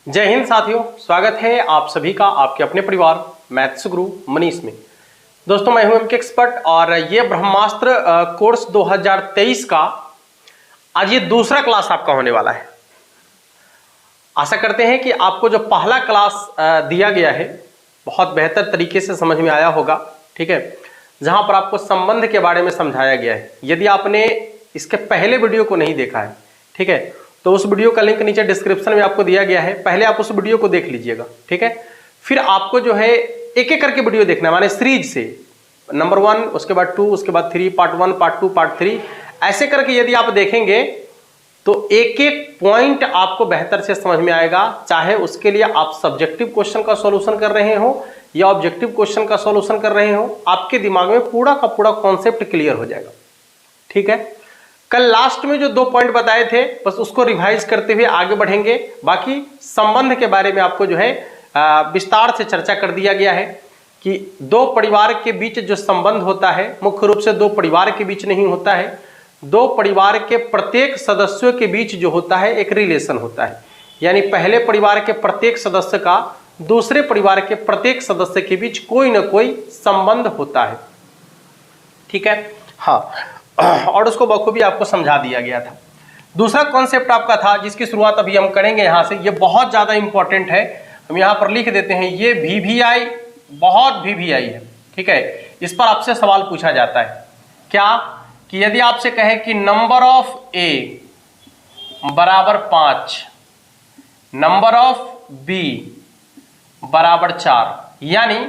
जय हिंद साथियों, स्वागत है आप सभी का आपके अपने परिवार मैथ्स गुरु मनीष में। दोस्तों मैं हूं एमके एक्सपर्ट और ये ब्रह्मास्त्र कोर्स 2023 का आज ये दूसरा क्लास आपका होने वाला है। आशा करते हैं कि आपको जो पहला क्लास दिया गया है बहुत बेहतर तरीके से समझ में आया होगा, ठीक है, जहां पर आपको संबंध के बारे में समझाया गया है। यदि आपने इसके पहले वीडियो को नहीं देखा है, ठीक है, तो उस वीडियो का लिंक नीचे डिस्क्रिप्शन में आपको दिया गया है, पहले आप उस वीडियो को देख लीजिएगा, ठीक है। फिर आपको जो है एक एक करके वीडियो देखना है, माने सीरीज से नंबर 1, उसके बाद 2, उसके बाद 3, पार्ट 1, पार्ट 2, पार्ट 3, ऐसे करके यदि आप देखेंगे तो एक एक पॉइंट आपको बेहतर से समझ में आएगा। चाहे उसके लिए आप सब्जेक्टिव क्वेश्चन का सॉल्यूशन कर रहे हो या ऑब्जेक्टिव क्वेश्चन का सॉल्यूशन कर रहे हो, आपके दिमाग में पूरा का पूरा कॉन्सेप्ट क्लियर हो जाएगा, ठीक है। कल लास्ट में जो 2 पॉइंट बताए थे बस उसको रिवाइज करते हुए आगे बढ़ेंगे। बाकी संबंध के बारे में आपको जो है विस्तार से चर्चा कर दिया गया है कि 2 परिवार के बीच जो संबंध होता है मुख्य रूप से 2 परिवार के बीच नहीं होता है, 2 परिवार के प्रत्येक सदस्यों के बीच जो होता है एक रिलेशन होता है। यानी पहले परिवार के प्रत्येक सदस्य का दूसरे परिवार के प्रत्येक सदस्य के बीच कोई ना कोई संबंध होता है, ठीक है। हाँ, और उसको बखूबी आपको समझा दिया गया था। दूसरा कॉन्सेप्ट आपका था जिसकी शुरुआत अभी हम करेंगे यहां से, ये बहुत ज्यादा इंपॉर्टेंट है। हम यहां पर लिख देते हैं, ये VVI बहुत VVI है, ठीक है। इस पर आपसे सवाल पूछा जाता है क्या कि यदि आपसे कहे कि नंबर ऑफ ए बराबर 5, नंबर ऑफ बी बराबर 4, यानी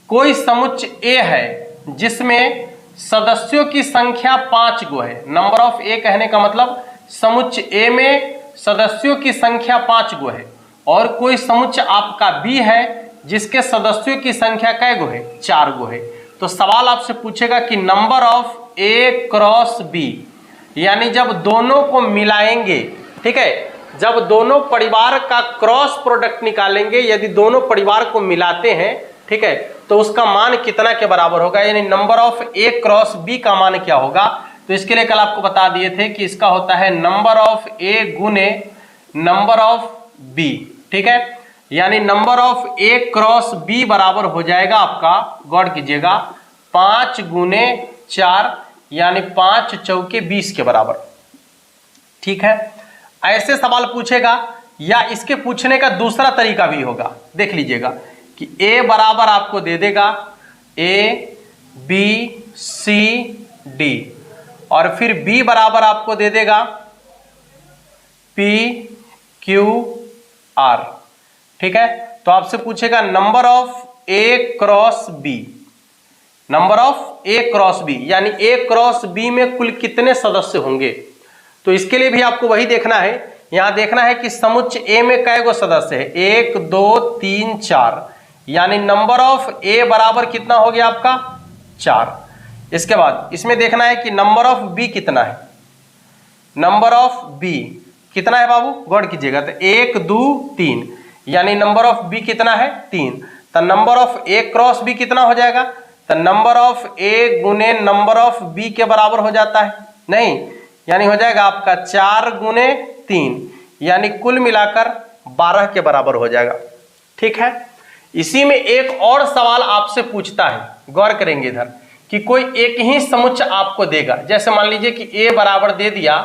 कोई समुच्चय ए है जिसमें सदस्यों की संख्या 5 गो है। नंबर ऑफ ए कहने का मतलब समुच्चय ए में सदस्यों की संख्या 5 गो है, और कोई समुच्चय आपका बी है जिसके सदस्यों की संख्या कै गो है, 4 गो है। तो सवाल आपसे पूछेगा कि number of A cross B, यानी जब दोनों को मिलाएंगे, ठीक है, जब दोनों परिवार का क्रॉस प्रोडक्ट निकालेंगे, यदि दोनों परिवार को मिलाते हैं, ठीक है, तो उसका मान कितना के बराबर होगा, यानी number of A cross B का मान क्या होगा। तो इसके लिए कल आपको बता दिए थे कि इसका होता है नंबर ऑफ ए गुने नंबर ऑफ बी, ठीक है। यानी number of A cross B बराबर हो जाएगा आपका, गौर कीजिएगा, 5 गुने 4, यानी 5 चौके 20 के बराबर, ठीक है। ऐसे सवाल पूछेगा, या इसके पूछने का दूसरा तरीका भी होगा, देख लीजिएगा कि ए बराबर आपको दे देगा ए बी सी डी, और फिर बी बराबर आपको दे देगा पी क्यू आर, ठीक है। तो आपसे पूछेगा number of A cross B, number of A cross B, यानी ए क्रॉस बी में कुल कितने सदस्य होंगे। तो इसके लिए भी आपको वही देखना है, यहां देखना है कि समुच्चय ए में कै गो सदस्य है, 1 2 3 4, यानी नंबर ऑफ ए बराबर कितना हो गया आपका, 4। इसके बाद इसमें देखना है कि नंबर ऑफ बी कितना है, नंबर ऑफ बी कितना है बाबू, गौर कीजिएगा, तो 1 2 3, यानी नंबर ऑफ बी कितना है, 3। तो number of A cross B कितना हो जाएगा, तो नंबर ऑफ ए गुने नंबर ऑफ बी के बराबर हो जाता है, नहीं, यानी हो जाएगा आपका 4 गुने 3, यानी कुल मिलाकर 12 के बराबर हो जाएगा, ठीक है। इसी में एक और सवाल आपसे पूछता है, गौर करेंगे इधर, कि कोई एक ही समुच्चय आपको देगा। जैसे मान लीजिए कि ए बराबर दे दिया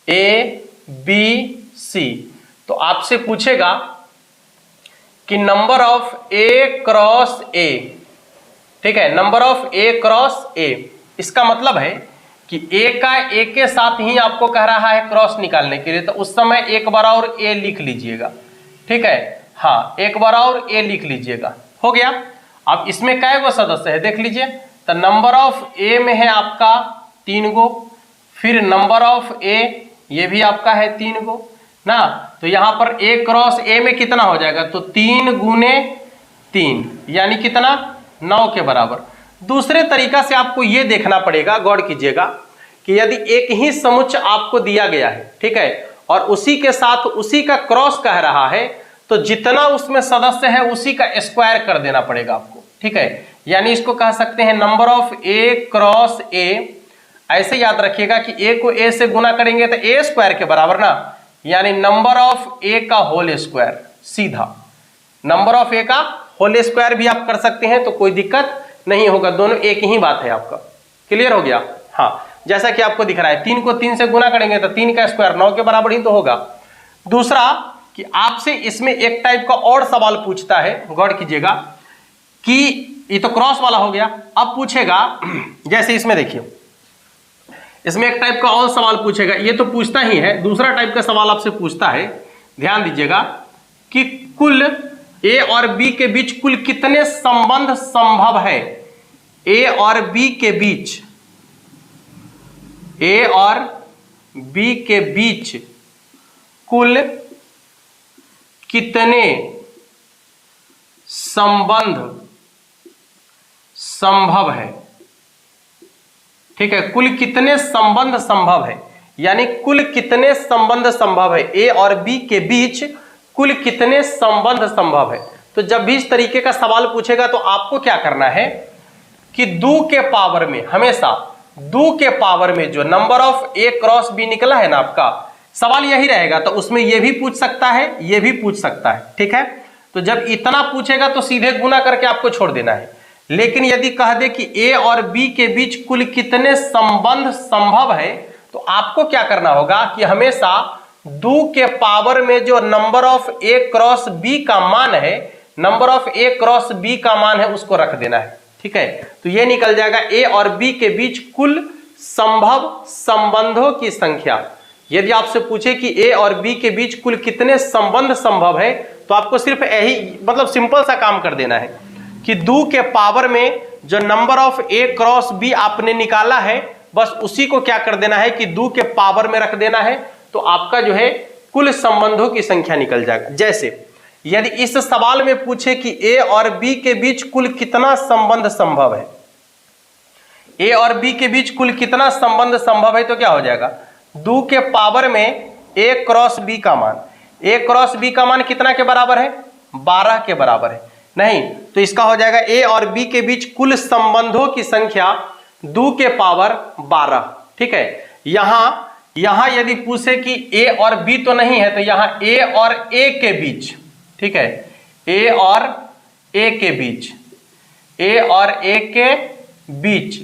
ए बी सी, तो आपसे पूछेगा कि नंबर ऑफ ए क्रॉस ए, ठीक है, नंबर ऑफ ए क्रॉस ए, इसका मतलब है कि ए का ए के साथ ही आपको कह रहा है क्रॉस निकालने के लिए, तो उस समय एक बार और ए लिख लीजिएगा, ठीक है। हाँ, एक बार और ए लिख लीजिएगा, हो गया। अब इसमें कै गो सदस्य है देख लीजिए, तो नंबर ऑफ ए में है आपका 3 गो, फिर नंबर ऑफ ए ये भी आपका है 3 गो ना, तो यहां पर ए क्रॉस ए में कितना हो जाएगा, तो 3 गुने 3, यानी कितना, 9 के बराबर। दूसरे तरीका से आपको ये देखना पड़ेगा, गौर कीजिएगा, कि यदि एक ही समुच्चय आपको दिया गया है, ठीक है, और उसी के साथ उसी का क्रॉस कह रहा है, तो जितना उसमें सदस्य है उसी का स्क्वायर कर देना पड़ेगा आपको, ठीक है। यानी इसको कह सकते हैं नंबर ऑफ ए क्रॉस ए। ऐसे याद रखिएगा कि ए को ए से गुना करेंगे तो ए स्क्वायर के बराबर ना, यानी नंबर ऑफ ए का होल स्क्वायर, सीधा। नंबर ऑफ ए का होल स्क्वायर भी आप कर सकते हैं तो कोई दिक्कत नहीं होगा, दोनों एक ही बात है। आपका क्लियर हो गया? हाँ, जैसा कि आपको दिख रहा है 3 को 3 से गुना करेंगे तो 3 का स्क्वायर 9 के बराबर ही तो होगा। दूसरा कि आपसे इसमें एक टाइप का और सवाल पूछता है, गौर कीजिएगा कि ये तो क्रॉस वाला हो गया, अब पूछेगा जैसे इसमें देखिए, इसमें एक टाइप का और सवाल पूछेगा, ये तो पूछता ही है, दूसरा टाइप का सवाल आपसे पूछता है, ध्यान दीजिएगा कि कुल ए और बी के बीच कुल कितने संबंध संभव है। ए और बी के बीच, ए और बी के बीच कुल कितने संबंध संभव है। ठीक है, कुल कितने संबंध संभव है, यानी कुल कितने संबंध संभव है, ए और बी के बीच कुल कितने संबंध संभव है। तो जब भी इस तरीके का सवाल पूछेगा तो आपको क्या करना है कि 2 के पावर में, हमेशा 2 के पावर में जो number of A cross B निकला है ना, आपका सवाल यही रहेगा, तो उसमें ये भी पूछ सकता है, ये भी पूछ सकता है। ठीक है, तो जब इतना पूछेगा तो सीधे गुना करके आपको छोड़ देना है। लेकिन यदि कह दे कि ए और बी के बीच कुल कितने संबंध संभव है, तो आपको क्या करना होगा कि हमेशा 2 के पावर में जो number of A cross B का मान है, number of A cross B का मान है, उसको रख देना है। ठीक है, तो ये निकल जाएगा ए और बी के बीच कुल संभव संबंधों की संख्या। यदि आपसे पूछे कि ए और बी के बीच कुल कितने संबंध संभव है, तो आपको सिर्फ यही मतलब सिंपल सा काम कर देना है कि 2 के पावर में जो number of A cross B आपने निकाला है, बस उसी को क्या कर देना है कि 2 के पावर में रख देना है, तो आपका जो है कुल संबंधों की संख्या निकल जाएगा। जैसे यदि इस सवाल में पूछे कि ए और बी के बीच कुल कितना संबंध संभव है, ए और बी के बीच कुल कितना संबंध संभव है, तो क्या हो जाएगा 2 के पावर में ए क्रॉस बी का मान, ए क्रॉस बी का मान कितना के बराबर है, 12 के बराबर है। नहीं तो इसका हो जाएगा ए और बी के बीच कुल संबंधों की संख्या 2 के पावर 12। ठीक है, यहां यदि पूछे कि ए और बी तो नहीं है, तो यहां ए और ए के बीच, ठीक है, ए और ए के बीच, ए और ए के बीच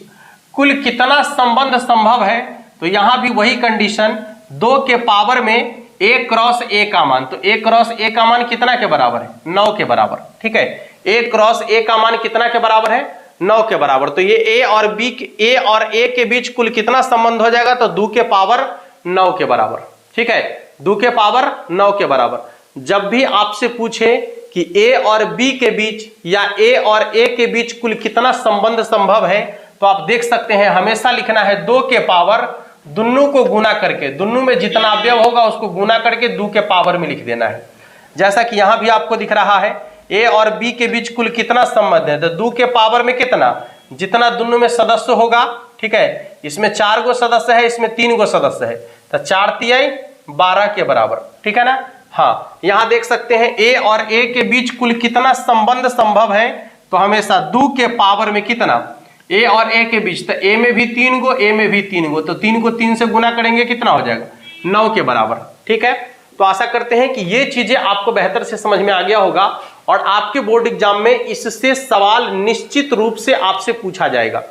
कुल कितना संबंध संभव है, तो यहां भी वही कंडीशन, 2 के पावर में ए क्रॉस ए का मान, तो ए क्रॉस ए का मान कितना के बराबर है, 9 के बराबर। ठीक है, ए क्रॉस ए का मान कितना के बराबर है, 9 के बराबर। तो ये ए और बी, ए और ए के बीच कुल कितना संबंध हो जाएगा, तो 2 के पावर 9 के बराबर। ठीक है, 2 के पावर 9 के बराबर। जब भी आपसे पूछे कि ए और बी के बीच या ए और ए के बीच कुल कितना संबंध संभव है, तो आप देख सकते हैं हमेशा लिखना है 2 के पावर, दोनों को गुना करके, दोनों में जितना अवयव होगा उसको गुना करके 2 के पावर में लिख देना है। जैसा कि यहां भी आपको दिख रहा है ए और बी के बीच कुल कितना संबंध है, तो 2 के पावर में कितना, जितना दोनों में सदस्य होगा। ठीक है, इसमें 4 गो सदस्य है, इसमें 3 गो सदस्य है, तो 4 तिहाई 12 के बराबर। ठीक है ना। हाँ, यहां देख सकते हैं ए और ए के बीच कुल कितना संबंध संभव है, तो हमेशा 2 के पावर में कितना, ए और ए के बीच, तो ए में भी 3 गो, ए में भी 3 गो, तो 3 को 3 से गुना करेंगे कितना हो जाएगा, 9 के बराबर। ठीक है, तो आशा करते हैं कि ये चीजें आपको बेहतर से समझ में आ गया होगा और आपके बोर्ड एग्जाम में इससे सवाल निश्चित रूप से आपसे पूछा जाएगा।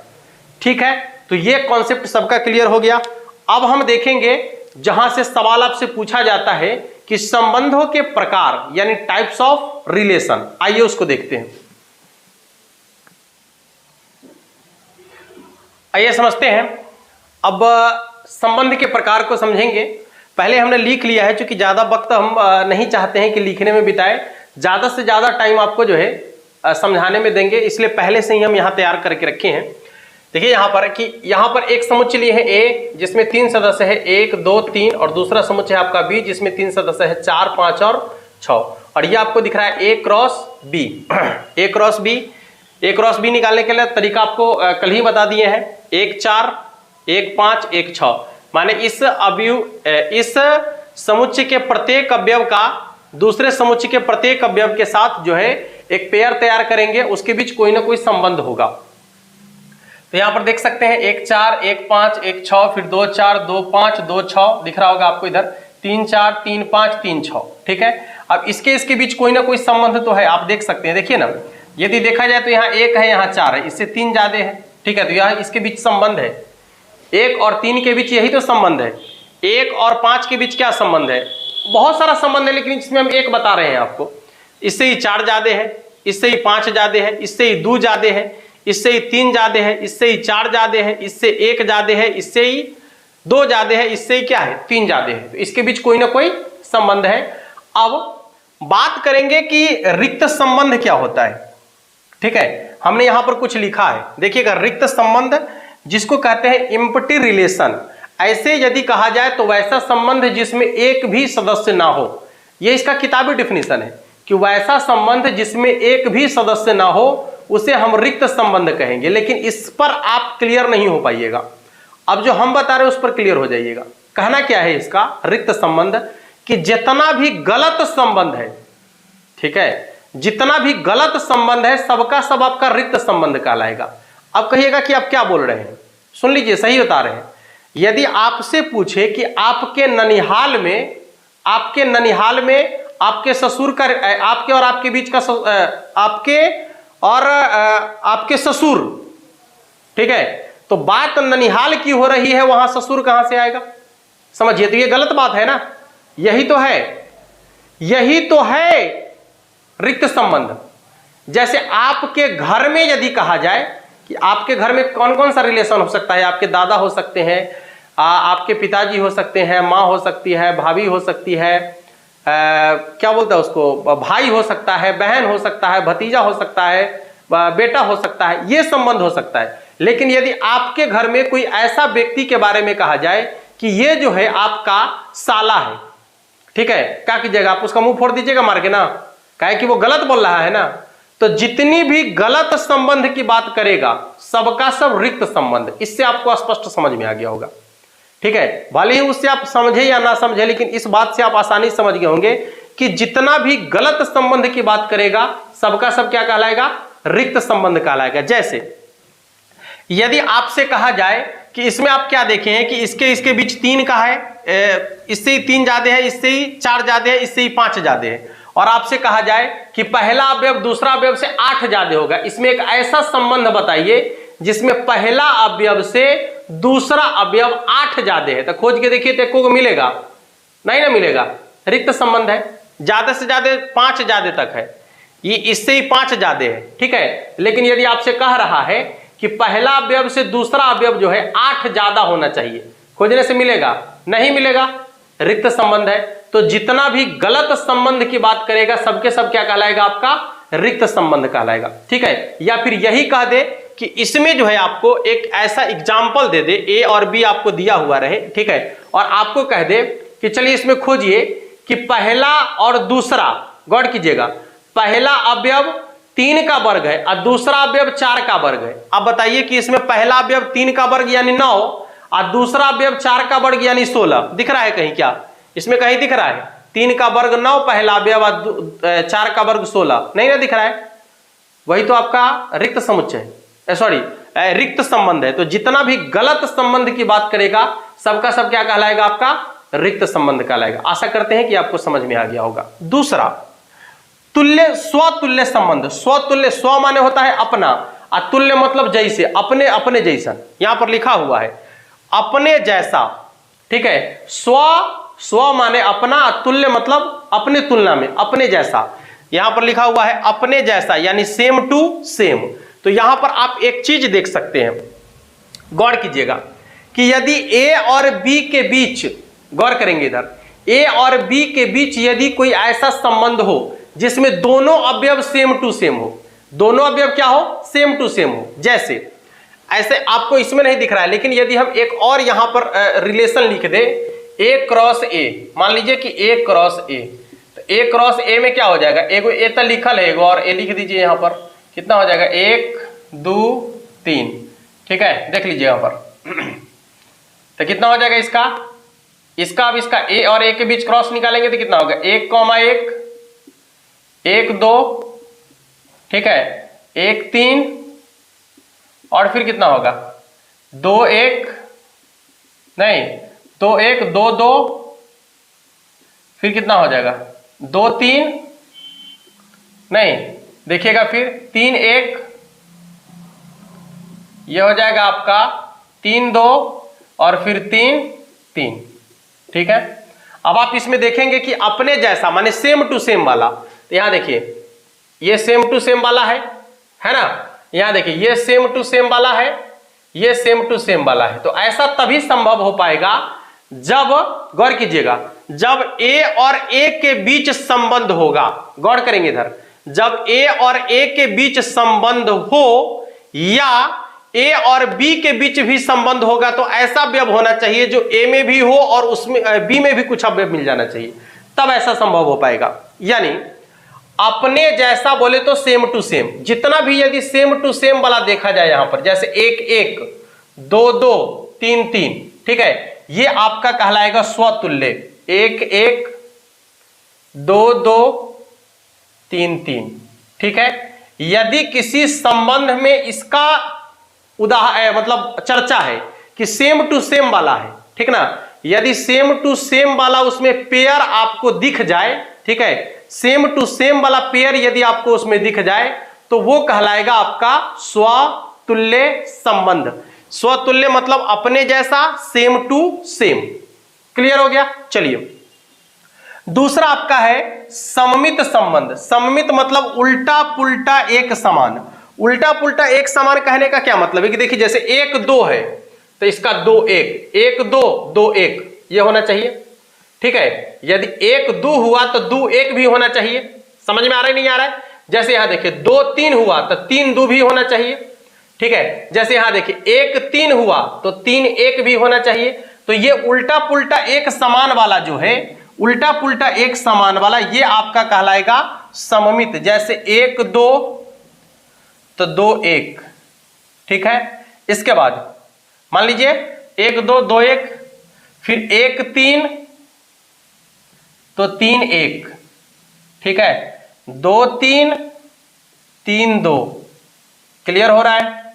ठीक है, तो ये कॉन्सेप्ट सबका क्लियर हो गया। अब हम देखेंगे जहां से सवाल आपसे पूछा जाता है कि संबंधों के प्रकार, यानी टाइप्स ऑफ रिलेशन। आइए उसको देखते हैं। आइए समझते हैं। अब संबंध के प्रकार को समझेंगे। पहले हमने लिख लिया है, क्योंकि ज्यादा वक्त हम नहीं चाहते हैं कि लिखने में बिताए, ज्यादा से ज्यादा टाइम आपको जो है समझाने में देंगे, इसलिए पहले से ही हम यहाँ तैयार करके रखे हैं। देखिए यहाँ पर कि यहाँ पर एक समुच्चय लिए है ए, जिसमें 3 सदस्य है, 1 2 3, और दूसरा समुच्चय है आपका बी, जिसमें 3 सदस्य है, 4 5 और 6। और ये आपको दिख रहा है ए क्रॉस बी। ए क्रॉस बी, ए क्रॉस बी निकालने के लिए तरीका आपको कल ही बता दिए हैं, 1 4 1 5 1 6, माने इस समुच्चय के प्रत्येक अवयव का दूसरे समुच्चय के प्रत्येक अवयव के साथ जो है एक पेयर तैयार करेंगे, उसके बीच कोई ना कोई संबंध होगा। तो यहां पर देख सकते हैं 1 4 1 5 1 6, फिर 2 4 2 5 2 6 दिख रहा होगा आपको इधर, 3 4 3 5 3 6। ठीक है, अब इसके बीच कोई ना कोई संबंध तो है, आप देख सकते हैं। देखिए ना, यदि देखा जाए तो यहाँ 1 है, यहाँ 4 है, इससे 3 ज्यादा है, ठीक है। तो यहाँ इसके बीच संबंध है, 1 और 3 के बीच यही तो संबंध है। 1 और 5 के बीच क्या संबंध है? बहुत सारा संबंध है, लेकिन इसमें हम एक बता रहे हैं आपको। इससे ही 4 ज्यादा है, इससे ही 5 ज्यादा है, इससे ही 2 ज्यादा है, इससे ही 3 ज्यादा है, इससे ही 4 ज्यादा है, इससे 1 ज्यादा है, इससे ही 2 ज्यादा है, इससे ही क्या है 3 ज्यादा है। तो इसके बीच कोई ना कोई संबंध है। अब बात करेंगे कि रिक्त संबंध क्या होता है, ठीक है। हमने यहां पर कुछ लिखा है, देखिएगा। रिक्त संबंध जिसको कहते हैं एम्प्टी रिलेशन, ऐसे यदि कहा जाए तो वैसा संबंध जिसमें एक भी सदस्य ना हो। यह इसका किताबी डिफिनीशन है कि वैसा संबंध जिसमें एक भी सदस्य ना हो उसे हम रिक्त संबंध कहेंगे। लेकिन इस पर आप क्लियर नहीं हो पाइएगा, अब जो हम बता रहे हैं उस पर क्लियर हो जाइएगा। कहना क्या है इसका रिक्त संबंध, कि जितना भी गलत संबंध है, ठीक है, जितना भी गलत संबंध है सबका सब आपका रिक्त संबंध कहलाएगा। अब कहिएगा कि आप क्या बोल रहे हैं, सुन लीजिए, सही बता रहे हैं। यदि आपसे पूछे कि आपके ननिहाल में आपके ससुर का, आपके और आपके बीच का, आपके और आपके ससुर, ठीक है, तो बात ननिहाल की हो रही है, वहां ससुर कहां से आएगा? समझिए, तो ये गलत बात है ना। यही तो है रिक्त संबंध। जैसे आपके घर में यदि कहा जाए कि आपके घर में कौन कौन सा रिलेशन हो सकता है, आपके दादा हो सकते हैं, आपके पिताजी हो सकते हैं, माँ हो सकती है, भाभी हो सकती है, क्या बोलता है उसको, भाई हो सकता है, बहन हो सकता है, भतीजा हो सकता है, बेटा हो सकता है, ये संबंध हो सकता है। लेकिन यदि आपके घर में कोई ऐसा व्यक्ति के बारे में कहा जाए कि ये जो है आपका साला है, ठीक है, क्या कीजिएगा आप? उसका मुंह फोड़ दीजिएगा मार के ना, काहे कि वो गलत बोल रहा है ना। तो जितनी भी गलत संबंध की बात करेगा सबका सब रिक्त संबंध। इससे आपको स्पष्ट समझ में आ गया होगा, ठीक है। भले ही उससे आप समझे या ना समझे, लेकिन इस बात से आप आसानी समझ गए होंगे कि जितना भी गलत संबंध की बात करेगा सबका सब क्या कहलाएगा? रिक्त संबंध कहलाएगा। जैसे यदि आपसे कहा जाए कि इसमें आप क्या देखे हैं कि इसके बीच 3 का है, इससे ही 3 ज्यादा है, इससे ही 4 ज्यादा है, इससे ही 5 ज्यादा है, और आपसे कहा जाए कि पहला अवयव दूसरा अवयव से 8 ज्यादा होगा। इसमें एक ऐसा संबंध बताइए जिसमें पहला अवयव से दूसरा अवयव 8 ज्यादा है। तो खोज के देखिए, तो को मिलेगा नहीं ना मिलेगा, रिक्त संबंध है। ज्यादा से ज्यादा 5 ज्यादा तक है, ये इससे ही 5 ज्यादा है, ठीक है। लेकिन यदि आपसे कह रहा है कि पहला अवयव से दूसरा अवयव जो है 8 ज्यादा होना चाहिए, खोजने से मिलेगा? नहीं मिलेगा, रिक्त संबंध है। तो जितना भी गलत संबंध की बात करेगा सबके सब क्या कहलाएगा? आपका रिक्त संबंध कहलाएगा, ठीक है। या फिर यही कह दे कि इसमें जो है आपको एक ऐसा एग्जाम्पल दे दे, ए और बी आपको दिया हुआ रहे, ठीक है, और आपको कह दे कि चलिए इसमें खोजिए कि पहला और दूसरा, गौर कीजिएगा, पहला अवयव 3 का वर्ग है और दूसरा अवयव 4 का वर्ग है। अब बताइए कि इसमें पहला अवयव 3 का वर्ग यानी 9 और दूसरा अवयव 4 का वर्ग यानी 16 दिख रहा है कहीं? क्या इसमें कहीं दिख रहा है? 3 का वर्ग 9, पहला अवयव 4 का वर्ग 16, नहीं ना दिख रहा है? वही तो आपका रिक्त समुच्चय, सॉरी रिक्त संबंध है। तो जितना भी गलत संबंध की बात करेगा सबका सब क्या कहलाएगा? आपका रिक्त संबंध कहलाएगा। आशा करते हैं कि आपको समझ में आ गया होगा। दूसरा, तुल्य स्वतुल्य संबंध। स्वतुल्य, स्व माने होता है अपना, और तुल्य मतलब जैसे, अपने अपने जैसा। यहां पर लिखा हुआ है अपने जैसा, ठीक है। स्व माने अपना, तुल्य मतलब अपने तुलना में, अपने जैसा। यहां पर लिखा हुआ है अपने जैसा, यानी सेम टू सेम। तो यहां पर आप एक चीज देख सकते हैं, गौर कीजिएगा कि यदि ए और बी के बीच, गौर करेंगे इधर, ए और बी के बीच यदि कोई ऐसा संबंध हो जिसमें दोनों अवयव सेम टू सेम हो, दोनों अवयव क्या हो? सेम टू सेम हो। जैसे ऐसे आपको इसमें नहीं दिख रहा है, लेकिन यदि हम एक और यहां पर रिलेशन लिख दे, ए क्रॉस ए, मान लीजिए कि ए क्रॉस ए, तो ए क्रॉस ए में क्या हो जाएगा? एगो ए तो लिखल है, एगो और ए लिख दीजिए यहां पर, कितना हो जाएगा? 1 2 3, ठीक है, देख लीजिए यहां पर। तो कितना हो जाएगा इसका? अब इसका ए और ए के बीच क्रॉस निकालेंगे तो कितना होगा? 1, 1 2, ठीक है, 1 3, और फिर कितना होगा? 2 1, नहीं 2 1 2 2, फिर कितना हो जाएगा? 2 3 नहीं, देखिएगा फिर 3 1, यह हो जाएगा आपका 3 2 और फिर 3 3। ठीक है, अब आप इसमें देखेंगे कि अपने जैसा माने सेम टू सेम वाला, तो यहां देखिए ये सेम टू सेम वाला है ना, यहां देखिए ये सेम टू सेम वाला है, ये सेम टू सेम वाला है। तो ऐसा तभी संभव हो पाएगा जब, गौर कीजिएगा, जब ए और ए के बीच संबंध होगा। गौर करेंगे इधर, जब ए और ए के बीच संबंध हो या ए और बी के बीच भी संबंध होगा, तो ऐसा अवयव होना चाहिए जो ए में भी हो और उसमें बी में भी कुछ अवयव मिल जाना चाहिए, तब ऐसा संभव हो पाएगा। यानी अपने जैसा बोले तो सेम टू सेम, जितना भी यदि सेम टू सेम वाला देखा जाए यहां पर, जैसे 1 1 2 2 3 3, ठीक है, ये आपका कहलाएगा स्वतुल्य। 1 1 2 2 3 3, ठीक है। यदि किसी संबंध में इसका मतलब चर्चा है कि सेम टू सेम वाला है, ठीक ना, यदि सेम टू सेम वाला उसमें पेयर आपको दिख जाए, ठीक है, सेम टू सेम वाला पेयर यदि आपको उसमें दिख जाए तो वो कहलाएगा आपका स्वतुल्य संबंध। स्वतुल्य मतलब अपने जैसा, सेम टू सेम। क्लियर हो गया? चलिए दूसरा आपका है सममित संबंध। सममित मतलब उल्टा पुल्टा एक समान। उल्टा पुल्टा एक समान कहने का क्या मतलब है कि देखिए जैसे 1 2 है तो इसका 2 1, 1 2 2 1 ये होना चाहिए, ठीक है। यदि 1 2 हुआ तो 2 1 भी होना चाहिए। समझ में आ रहा है नहीं आ रहा है? जैसे यहां देखिए 2 3 हुआ तो 3 2 भी होना चाहिए, ठीक है। जैसे यहां देखिए 1 3 हुआ तो 3 1 भी होना चाहिए। तो ये उल्टा पुल्टा एक समान वाला जो है, उल्टा पुल्टा एक समान वाला, ये आपका कहलाएगा सममित। जैसे 1 2 तो 2 1, ठीक है। इसके बाद मान लीजिए 1 2 2 1, फिर 1 3 तो 3 1, ठीक है, 2 3 3 2। क्लियर हो रहा है?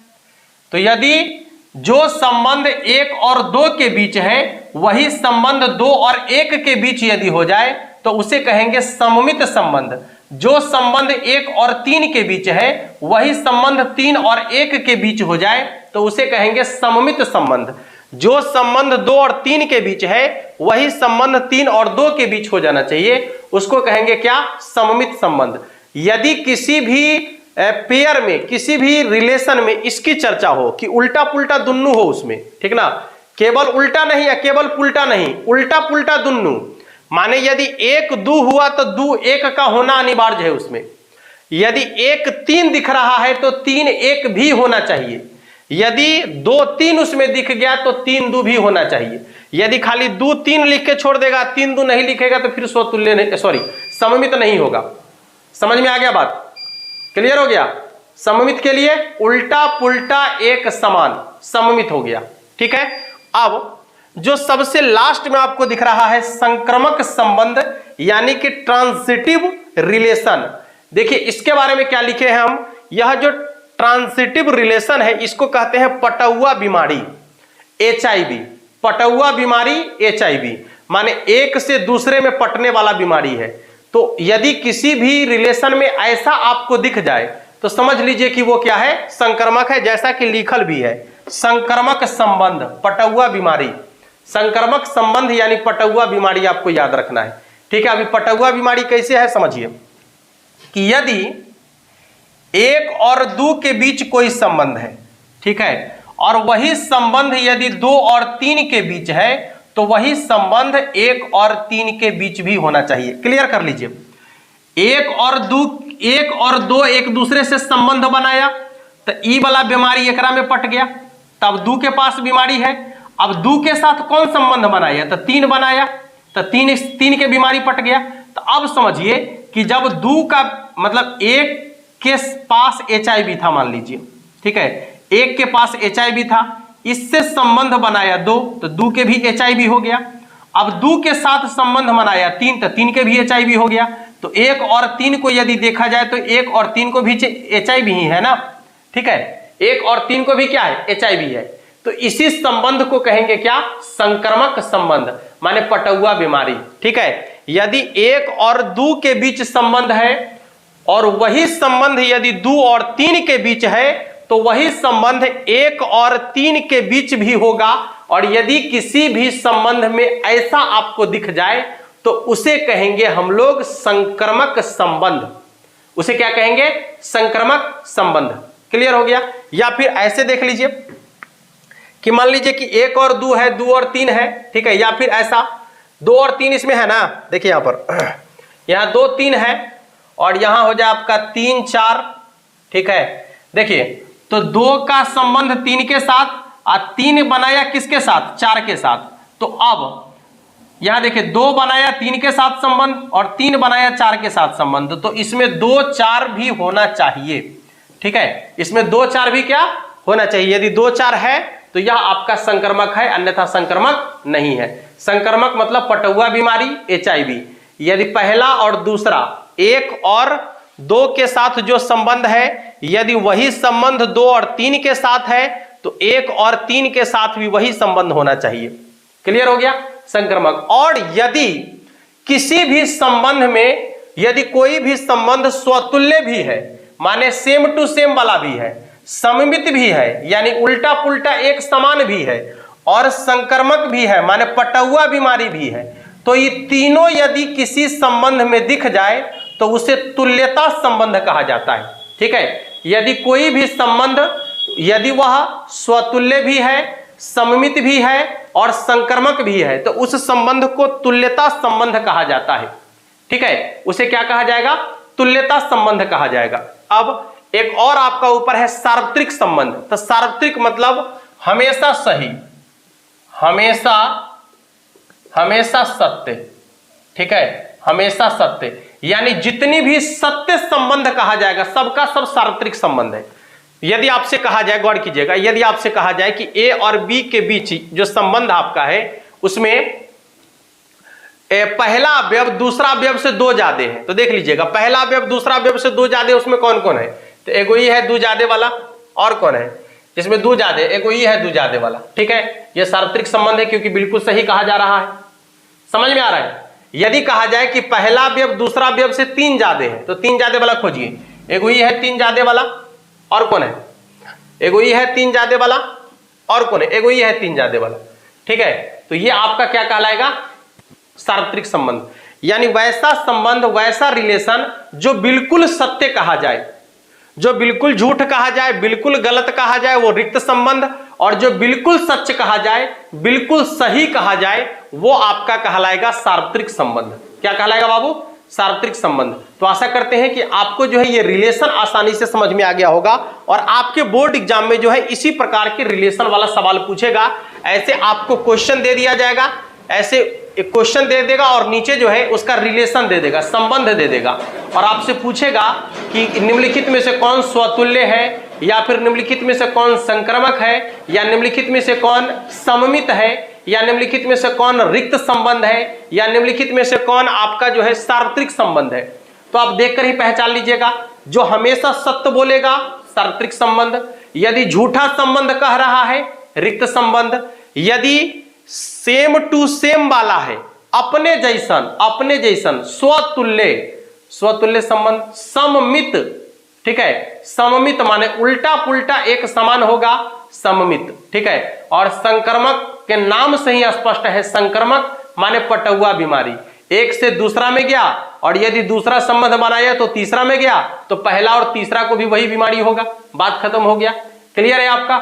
तो यदि जो संबंध 1 और 2 के बीच है वही संबंध 2 और 1 के बीच यदि हो जाए तो उसे कहेंगे सममित संबंध। जो संबंध 1 और 3 के बीच है वही संबंध 3 और 1 के बीच हो जाए तो उसे कहेंगे सममित संबंध। जो संबंध 2 और 3 के बीच है वही संबंध 3 और 2 के बीच हो जाना चाहिए, उसको कहेंगे क्या? सममित संबंध। यदि किसी भी पेयर में, किसी भी रिलेशन में इसकी चर्चा हो कि उल्टा पुल्टा दुन्नु हो उसमें, ठीक ना, केवल उल्टा नहीं या केवल पुल्टा नहीं, उल्टा पुल्टा दुन्नु, माने यदि 1 2 हुआ तो 2 1 का होना अनिवार्य है उसमें। यदि 1 3 दिख रहा है तो 3 1 भी होना चाहिए। यदि 2 3 उसमें दिख गया तो 3 2 भी होना चाहिए। यदि खाली 2 3 लिख के छोड़ देगा, 3 2 नहीं लिखेगा तो फिर स्वतुल्य नहीं, सॉरी, सममित नहीं होगा। समझ में आ गया बात? क्लियर हो गया? सममित के लिए उल्टा पुल्टा एक समान, सममित हो गया, ठीक है। अब जो सबसे लास्ट में आपको दिख रहा है संक्रमक संबंध, यानी कि ट्रांजिटिव रिलेशन। देखिए इसके बारे में क्या लिखे हैं हम, यह जो ट्रांजिटिव रिलेशन है इसको कहते हैं पटौआ बीमारी, HIV। पटौआ बीमारी HIV माने एक से दूसरे में पटने वाला बीमारी है। तो यदि किसी भी रिलेशन में ऐसा आपको दिख जाए तो समझ लीजिए कि वो क्या है? संक्रमक है, जैसा कि लिखल भी है संक्रमक संबंध, पटौआ बीमारी। संक्रमक संबंध यानी पटौआ बीमारी आपको याद रखना है, ठीक है। अभी पटौआ बीमारी कैसे है समझिए कि यदि 1 और 2 के बीच कोई संबंध है, ठीक है, और वही संबंध यदि 2 और 3 के बीच है तो वही संबंध 1 और 3 के बीच भी होना चाहिए। क्लियर कर लीजिए। 1 और 2 एक दूसरे से संबंध बनाया तो ई वाला बीमारी एकरा में पट गया, तब 2 के पास बीमारी है। अब 2 के साथ कौन संबंध बनाया? तो 3 बनाया, तो 3 के बीमारी पट गया। तो अब समझिए कि जब 2 का मतलब 1 के पास HIV था मान लीजिए, ठीक है, 1 के पास HIV था, इससे संबंध बनाया 2 तो 2 के भी HIV हो गया। अब 2 के साथ संबंध बनाया 3 तो 3 के भी HIV हो गया। तो 1 और 3 को यदि देखा जाए तो 1 और 3 को भी HIV ही है ना, ठीक है, 1 और 3 को भी क्या है? HIV है। तो इसी संबंध को कहेंगे क्या? संक्रमक संबंध, माने पटौआ बीमारी, ठीक है। यदि 1 और 2 के बीच संबंध है और वही संबंध यदि 2 और 3 के बीच है तो वही संबंध 1 और 3 के बीच भी होगा। और यदि किसी भी संबंध में ऐसा आपको दिख जाए तो उसे कहेंगे हम लोग संक्रमक संबंध। उसे क्या कहेंगे? संक्रमक संबंध। क्लियर हो गया? या फिर ऐसे देख लीजिए कि मान लीजिए कि 1 और 2 है, 2 और 3 है, ठीक है। या फिर ऐसा 2 और 3 इसमें है ना, देखिए यहां पर यहां 2 3 है और यहां हो जाए आपका 3 4, ठीक है। देखिए तो 2 का संबंध 3 के साथ और 3 बनाया किसके साथ? 4 के साथ। तो अब यहां देखिए 2 बनाया 3 के साथ संबंध और 3 बनाया 4 के साथ संबंध, तो इसमें 2 4 भी होना चाहिए, ठीक है। इसमें 2 4 भी क्या होना चाहिए? यदि 2 4 है तो यह आपका संक्रमक है, अन्यथा संक्रमक नहीं है। संक्रमक मतलब पटुआ बीमारी, HIV। यदि पहला और दूसरा 1 और 2 के साथ जो संबंध है, यदि वही संबंध 2 और 3 के साथ है तो 1 और 3 के साथ भी वही संबंध होना चाहिए। क्लियर हो गया? संक्रमक। और यदि किसी भी संबंध में यदि कोई भी संबंध स्वतुल्य भी है, माने सेम टू सेम वाला भी है, सममित भी है, यानी उल्टा पुल्टा एक समान भी है, और संक्रमक भी है, माने पटुआ बीमारी भी है, तो ये तीनों यदि किसी संबंध में दिख जाए तो उसे तुल्यता संबंध कहा जाता है, ठीक है। यदि कोई भी संबंध यदि वह स्वतुल्य भी है, सममित भी है और संक्रमक भी है तो उस संबंध को तुल्यता संबंध कहा जाता है, ठीक है। उसे क्या कहा जाएगा? तुल्यता संबंध कहा जाएगा। अब एक और आपका ऊपर है सार्वत्रिक संबंध। तो सार्वत्रिक मतलब हमेशा सही, हमेशा हमेशा सत्य, ठीक है, हमेशा सत्य, यानी जितनी भी सत्य संबंध कहा जाएगा सबका सब सार्वत्रिक संबंध है। यदि आपसे कहा जाए, गौर कीजिएगा, यदि आपसे कहा जाए कि A और B के बीच जो संबंध आपका है उसमें पहला अवयव दूसरा अवयव से 2 ज्यादा है, तो देख लीजिएगा पहला अवयव दूसरा अवयव से 2 ज्यादा, उसमें कौन कौन है? तो एगो ही है 2 ज्यादा वाला, और कौन है इसमें 2 ज्यादा? एगो ही है 2 ज्यादा वाला, ठीक है। यह सार्वत्रिक संबंध है क्योंकि बिल्कुल सही कहा जा रहा है। समझ में आ रहा है? यदि कहा जाए कि पहला अवयव दूसरा अवयव से 3 ज्यादा है तो 3 ज्यादा वाला खोजिए। एगो ही है 3 ज्यादा वाला, और कौन है? एगो ही है 3 ज्यादा वाला, और कौन है? एगो ही है 3 ज्यादा वाला, ठीक है। तो ये आपका क्या कहलाएगा? सार्वत्रिक संबंध। यानी वैसा संबंध, वैसा रिलेशन जो बिल्कुल सत्य कहा जाए, जो बिल्कुल झूठ कहा जाए, बिल्कुल गलत कहा जाए वो रिक्त संबंध, और जो बिल्कुल सच कहा जाए, बिल्कुल सही कहा जाए वो आपका कहलाएगा सार्वत्रिक संबंध। क्या कहलाएगा बाबू? सार्वत्रिक संबंध। तो आशा करते हैं कि आपको जो है ये रिलेशन आसानी से समझ में आ गया होगा, और आपके बोर्ड एग्जाम में जो है इसी प्रकार के रिलेशन वाला सवाल पूछेगा। ऐसे आपको क्वेश्चन दे दिया जाएगा, ऐसे एक क्वेश्चन दे देगा और नीचे जो है उसका रिलेशन दे देगा, संबंध दे देगा, और आपसे पूछेगा कि निम्नलिखित में से कौन स्वतुल्य है, या फिर निम्नलिखित में से कौन संक्रमक है, या निम्नलिखित में से कौन सममित है, या निम्नलिखित में से कौन रिक्त संबंध है, या निम्नलिखित में से कौन आपका जो है सार्वत्रिक संबंध है। तो आप देखकर ही पहचान लीजिएगा। जो हमेशा सत्य बोलेगा सार्वत्रिक संबंध, यदि झूठा संबंध कह रहा है रिक्त संबंध, यदि सेम टू सेम वाला है, अपने जैसन स्वतुल्य संबंध, सममित, ठीक है, सममित माने उल्टा पुल्टा एक समान होगा, सममित, ठीक है। और संक्रमक के नाम से ही स्पष्ट है, संक्रमक माने पटुआ बीमारी, एक से दूसरा में गया, और यदि दूसरा संबंध बनाया तो तीसरा में गया, तो पहला और तीसरा को भी वही बीमारी होगा। बात खत्म हो गया। क्लियर है आपका?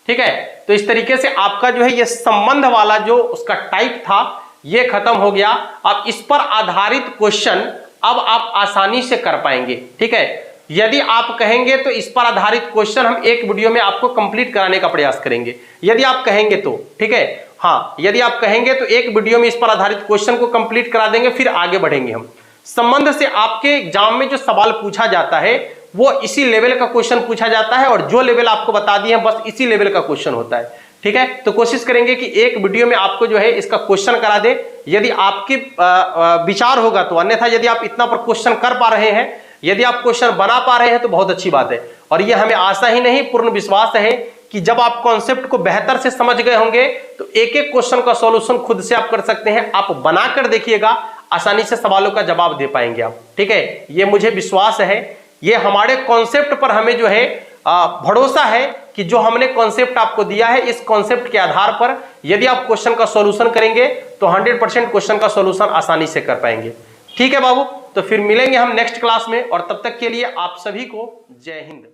ठीक है। तो इस तरीके से आपका जो है ये संबंध वाला जो उसका टाइप था ये खत्म हो गया। अब इस पर आधारित क्वेश्चन अब आप आसानी से कर पाएंगे, ठीक है। यदि आप कहेंगे तो इस पर आधारित क्वेश्चन हम एक वीडियो में आपको कंप्लीट कराने का प्रयास करेंगे, यदि आप कहेंगे तो, ठीक है। हाँ, यदि आप कहेंगे तो एक वीडियो में इस पर आधारित क्वेश्चन को कंप्लीट करा देंगे, फिर आगे बढ़ेंगे हम। संबंध से आपके एग्जाम में जो सवाल पूछा जाता है वो इसी लेवल का क्वेश्चन पूछा जाता है, और जो लेवल आपको बता दिए हैं बस इसी लेवल का क्वेश्चन होता है, ठीक है। तो कोशिश करेंगे कि एक वीडियो में आपको जो है इसका क्वेश्चन करा दे, यदि आपकी विचार होगा तो, अन्यथा यदि आप इतना पर क्वेश्चन कर पा रहे हैं, यदि आप क्वेश्चन बना पा रहे हैं तो बहुत अच्छी बात है। और ये हमें आशा ही नहीं पूर्ण विश्वास है कि जब आप कॉन्सेप्ट को बेहतर से समझ गए होंगे तो एक एक क्वेश्चन का सॉल्यूशन खुद से आप कर सकते हैं। आप बनाकर देखिएगा, आसानी से सवालों का जवाब दे पाएंगे आप। ठीक है, ये मुझे विश्वास है, ये हमारे कॉन्सेप्ट पर हमें जो है भरोसा है कि जो हमने कॉन्सेप्ट आपको दिया है, इस कॉन्सेप्ट के आधार पर यदि आप क्वेश्चन का सॉल्यूशन करेंगे तो 100% क्वेश्चन का सॉल्यूशन आसानी से कर पाएंगे। ठीक है बाबू, तो फिर मिलेंगे हम नेक्स्ट क्लास में, और तब तक के लिए आप सभी को जय हिंद।